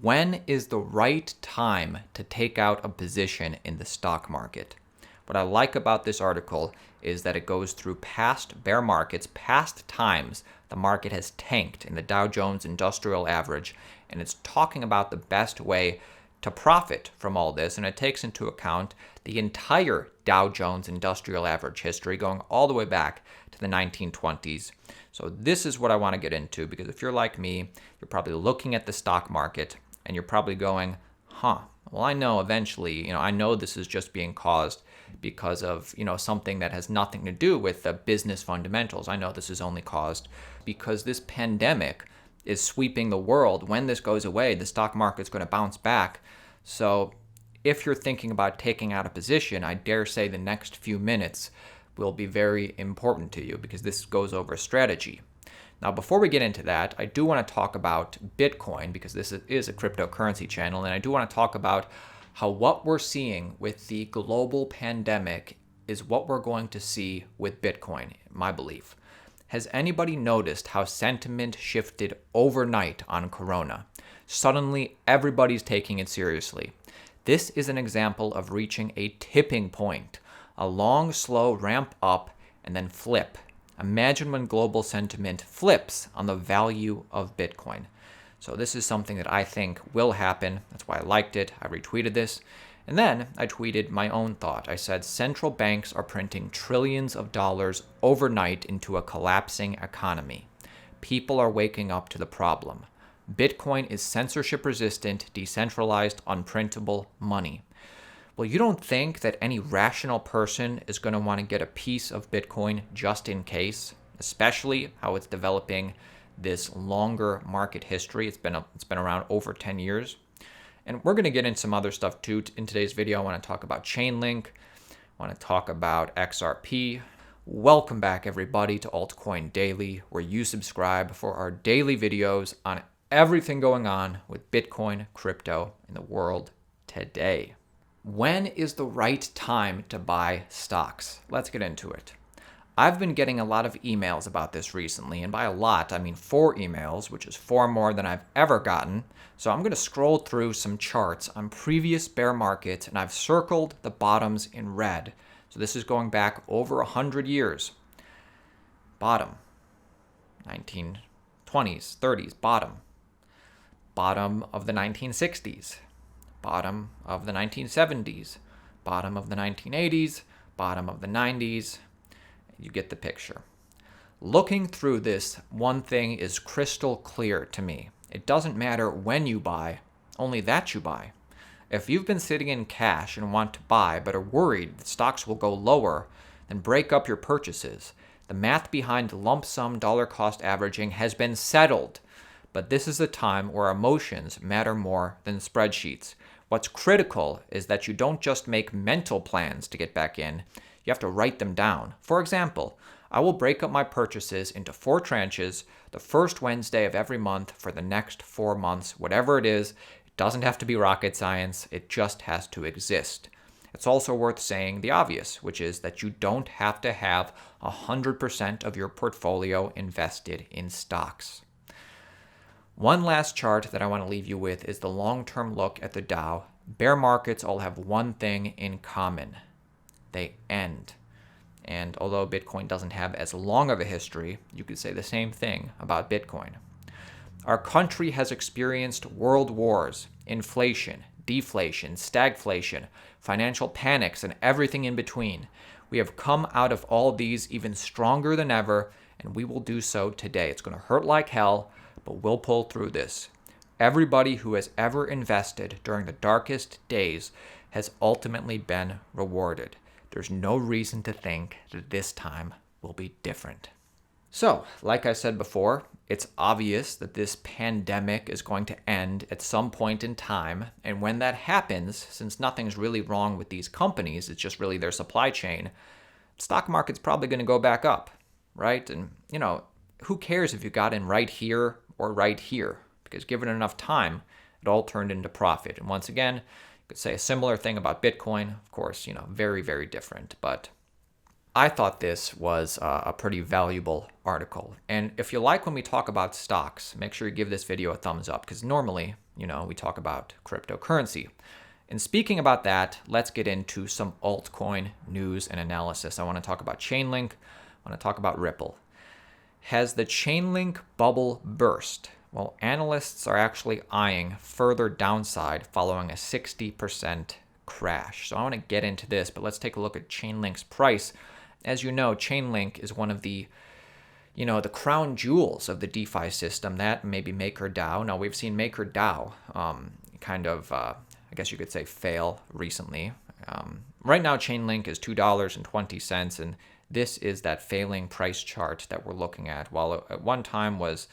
When is the right time to take out a position in the stock market? What I like about this article is that it goes through past bear markets, past times the market has tanked in the Dow Jones Industrial Average, and it's talking about the best way to profit from all this, and it takes into account the entire Dow Jones Industrial Average history going all the way back to the 1920s. So this is what I want to get into, because if you're like me, you're probably looking at the stock market and you're probably going, well, I know eventually, I know this is just being caused because of, something that has nothing to do with the business fundamentals. I know this is only caused because this pandemic is sweeping the world. When this goes away, the stock market's going to bounce back. So if you're thinking about taking out a position, I dare say the next few minutes will be very important to you, because this goes over strategy. Now, before we get into that, I do want to talk about Bitcoin, because this is a cryptocurrency channel, and I do want to talk about how what we're seeing with the global pandemic is what we're going to see with Bitcoin, my belief. Has anybody noticed how sentiment shifted overnight on Corona? Suddenly, everybody's taking it seriously. This is an example of reaching a tipping point, a long, slow ramp up and then flip. Imagine when global sentiment flips on the value of Bitcoin. So this is something that I think will happen. That's why I liked it. I retweeted this. And then I tweeted my own thought. I said, central banks are printing trillions of dollars overnight into a collapsing economy. People are waking up to the problem. Bitcoin is censorship resistant, decentralized, unprintable money. Well, you don't think that any rational person is going to want to get a piece of Bitcoin just in case, especially how it's developing this longer market history. It's been around over 10 years. And we're going to get into some other stuff too in today's video. I want to talk about Chainlink. I want to talk about XRP. Welcome back, everybody, to Altcoin Daily, where you subscribe for our daily videos on everything going on with Bitcoin, crypto, in the world today. When is the right time to buy stocks? Let's get into it. I've been getting a lot of emails about this recently, and by a lot, I mean 4 emails, which is 4 more than I've ever gotten. So I'm going to scroll through some charts on previous bear markets, and I've circled the bottoms in red. So this is going back over 100 years. Bottom, 1920s, 30s, bottom. Bottom of the 1960s. Bottom of the 1970s, bottom of the 1980s, bottom of the 90s. You get the picture. Looking through this, one thing is crystal clear to me. It doesn't matter when you buy, only that you buy. If you've been sitting in cash and want to buy but are worried that stocks will go lower, then break up your purchases. The math behind lump sum dollar cost averaging has been settled, but this is a time where emotions matter more than spreadsheets. What's critical is that you don't just make mental plans to get back in, you have to write them down. For example, I will break up my purchases into 4 tranches the first Wednesday of every month for the next 4 months, whatever it is. It doesn't have to be rocket science, it just has to exist. It's also worth saying the obvious, which is that you don't have to have 100% of your portfolio invested in stocks. One last chart that I want to leave you with is the long-term look at the Dow. Bear markets all have one thing in common. They end. And although Bitcoin doesn't have as long of a history, you could say the same thing about Bitcoin. Our country has experienced world wars, inflation, deflation, stagflation, financial panics, and everything in between. We have come out of all these even stronger than ever, and we will do so today. It's going to hurt like hell, but we'll pull through this. Everybody who has ever invested during the darkest days has ultimately been rewarded. There's no reason to think that this time will be different. So, like I said before, it's obvious that this pandemic is going to end at some point in time, and when that happens, since nothing's really wrong with these companies, it's just really their supply chain, stock market's probably going to go back up, right? And, who cares if you got in right here or right here? Because given enough time, it all turned into profit. And once again, you could say a similar thing about Bitcoin. Of course, very, very different. But I thought this was a pretty valuable article. And if you like when we talk about stocks, make sure you give this video a thumbs up, because normally, we talk about cryptocurrency. And speaking about that, let's get into some altcoin news and analysis. I want to talk about Chainlink. I want to talk about Ripple. Has the Chainlink bubble burst? Well, analysts are actually eyeing further downside following a 60% crash. So I want to get into this, but let's take a look at Chainlink's price. As you know, Chainlink is one of the the crown jewels of the DeFi system, that maybe MakerDAO. Now, we've seen MakerDAO I guess you could say, fail recently. Right now, Chainlink is $2.20, and this is that failing price chart that we're looking at. While at one time was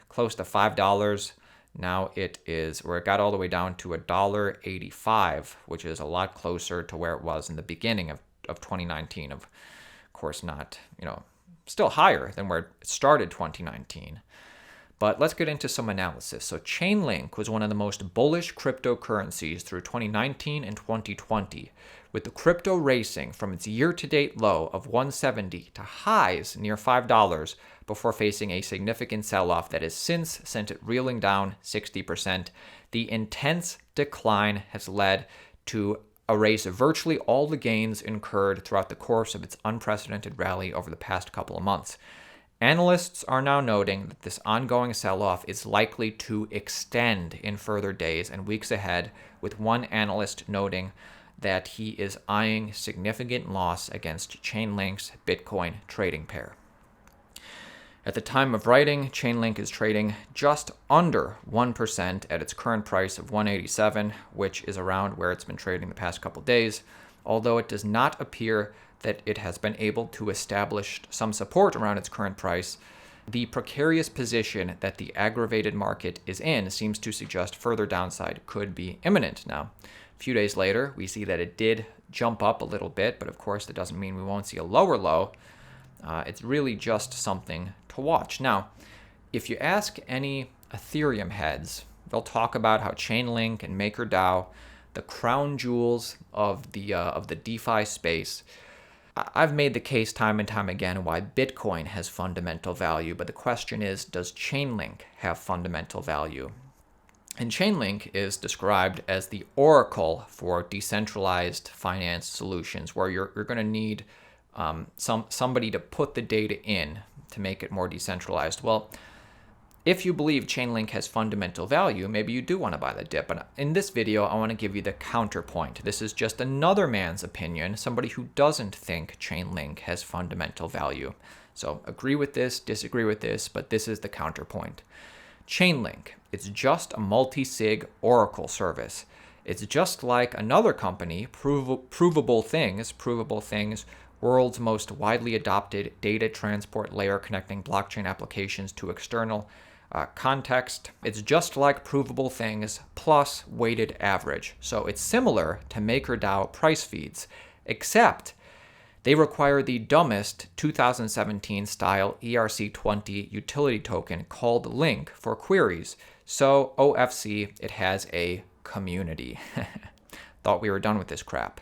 close to $5, now it got all the way down to $1.85, which is a lot closer to where it was in the beginning of 2019. Of course, not, still higher than where it started 2019. But let's get into some analysis. So Chainlink was one of the most bullish cryptocurrencies through 2019 and 2020, with the crypto racing from its year-to-date low of 170 to highs near $5 before facing a significant sell-off that has since sent it reeling down 60%. The intense decline has led to erase virtually all the gains incurred throughout the course of its unprecedented rally over the past couple of months. Analysts are now noting that this ongoing sell-off is likely to extend in further days and weeks ahead, with one analyst noting that he is eyeing significant loss against Chainlink's Bitcoin trading pair. At the time of writing, Chainlink is trading just under 1% at its current price of $187, which is around where it's been trading the past couple days, although it does not appear that it has been able to establish some support around its current price. The precarious position that the aggravated market is in seems to suggest further downside could be imminent. Now, a few days later, we see that it did jump up a little bit, but of course that doesn't mean we won't see a lower low. It's really just something to watch. Now, if you ask any Ethereum heads, they'll talk about how Chainlink and MakerDAO, the crown jewels of the DeFi space. I've made the case time and time again why Bitcoin has fundamental value, but the question is, does Chainlink have fundamental value? And Chainlink is described as the oracle for decentralized finance solutions, where you're going to need somebody to put the data in to make it more decentralized. Well, if you believe Chainlink has fundamental value, maybe you do want to buy the dip. But in this video, I want to give you the counterpoint. This is just another man's opinion, somebody who doesn't think Chainlink has fundamental value. So agree with this, disagree with this, but this is the counterpoint. Chainlink, it's just a multi-sig oracle service. It's just like another company, Provable Things, world's most widely adopted data transport layer connecting blockchain applications to external context. It's just like Provable Things plus weighted average. So it's similar to MakerDAO price feeds, except they require the dumbest 2017 style ERC20 utility token called Link for queries. So OFC, it has a community. Thought we were done with this crap.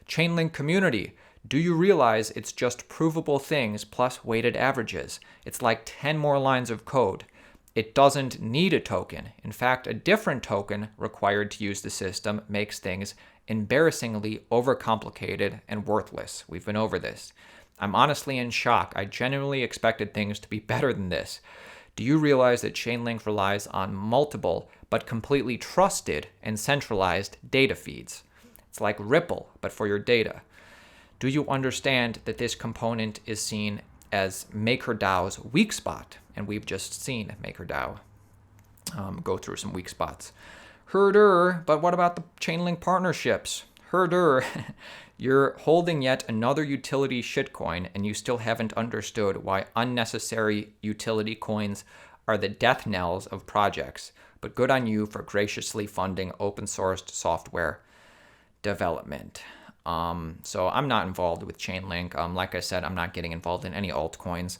Chainlink community. Do you realize it's just Provable Things plus weighted averages? It's like 10 more lines of code. It doesn't need a token. In fact, a different token required to use the system makes things embarrassingly overcomplicated and worthless. We've been over this. I'm honestly in shock. I genuinely expected things to be better than this. Do you realize that Chainlink relies on multiple but completely trusted and centralized data feeds? It's like Ripple, but for your data. Do you understand that this component is seen as MakerDAO's weak spot? And we've just seen MakerDAO go through some weak spots. Herder, but what about the Chainlink partnerships? Herder, you're holding yet another utility shitcoin, and you still haven't understood why unnecessary utility coins are the death knells of projects. But good on you for graciously funding open-sourced software development. So I'm not involved with Chainlink. Like I said, I'm not getting involved in any altcoins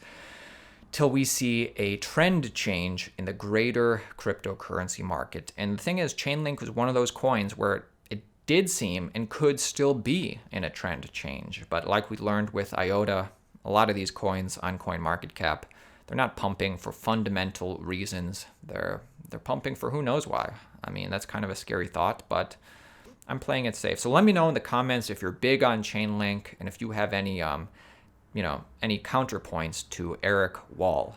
till we see a trend change in the greater cryptocurrency market. And the thing is, Chainlink was one of those coins where it did seem and could still be in a trend change. But like we learned with IOTA, a lot of these coins on CoinMarketCap, they're not pumping for fundamental reasons. They're pumping for who knows why. I mean, that's kind of a scary thought, but I'm playing it safe. So let me know in the comments if you're big on Chainlink and if you have any, any counterpoints to Eric Wall.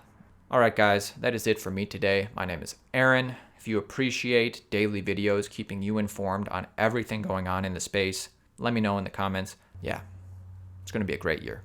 All right, guys, that is it for me today. My name is Aaron. If you appreciate daily videos keeping you informed on everything going on in the space, let me know in the comments. Yeah, it's going to be a great year.